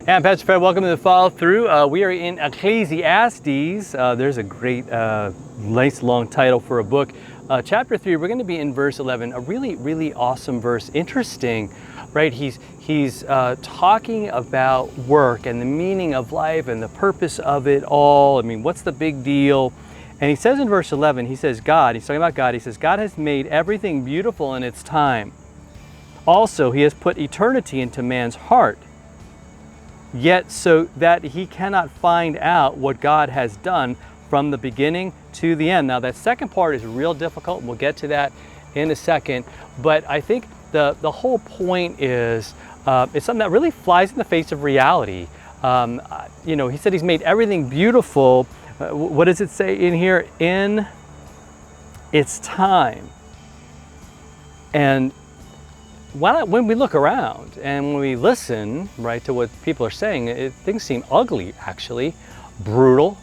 And Pastor Fred, welcome to the follow through. We are in Ecclesiastes. There's a great, nice long title for a book. Chapter 3, we're going to be in verse 11, a really, really awesome verse. Interesting, right? He's talking about work and the meaning of life and the purpose of it all. I mean, what's the big deal? And he says in verse 11, he says, he's talking about God. He says, God has made everything beautiful in its time. Also, he has put eternity into man's heart, yet so that he cannot find out what God has done from the beginning to the end. Now that second part is real difficult, and we'll get to that in a second, but I think the whole point is it's something that really flies in the face of reality. He said he's made everything beautiful. What does it say in here? In its time. And when we look around and when we listen, right, to what people are saying, things seem ugly, actually, brutal,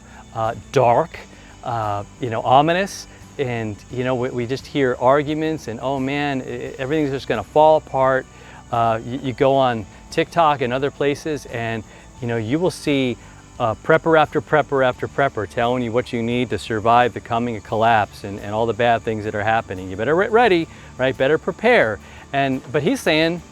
dark, ominous, and we just hear arguments and, oh man, everything's just going to fall apart. You go on TikTok and other places, and you will see prepper after prepper after prepper telling you what you need to survive the coming collapse and all the bad things that are happening. You better get ready, right? Better prepare. But he's saying,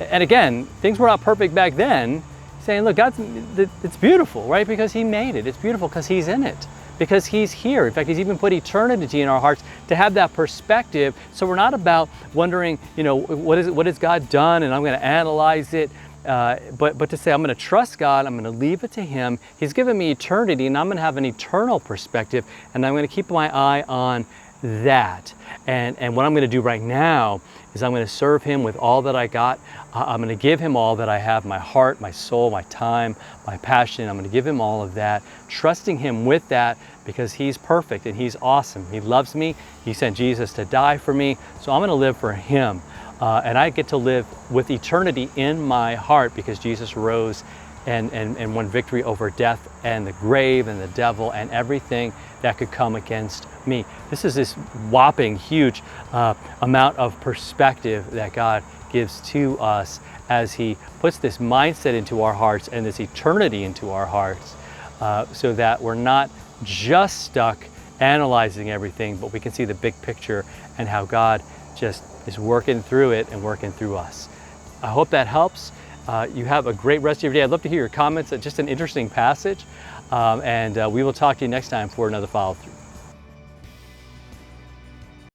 and again, things were not perfect back then, saying, look, it's beautiful, right? Because he made it. It's beautiful because he's in it, because he's here. In fact, he's even put eternity in our hearts to have that perspective. So we're not about wondering, what has God done, and I'm going to analyze it. But to say, I'm going to trust God, I'm going to leave it to him. He's given me eternity, and I'm going to have an eternal perspective, and I'm going to keep my eye on that. And what I'm going to do right now is I'm going to serve him with all that I got. I'm going to give him all that I have, my heart, my soul, my time, my passion. I'm going to give him all of that, trusting him with that, because he's perfect and he's awesome. He loves me. He sent Jesus to die for me. So I'm going to live for him. And I get to live with eternity in my heart, because Jesus rose and won victory over death and the grave and the devil and everything that could come against me. This is this whopping huge amount of perspective that God gives to us as he puts this mindset into our hearts and this eternity into our hearts, so that we're not just stuck analyzing everything, but we can see the big picture and how God just is working through it and working through us. I hope that helps. You have a great rest of your day. I'd love to hear your comments. Just an interesting passage. And we will talk to you next time for another follow through.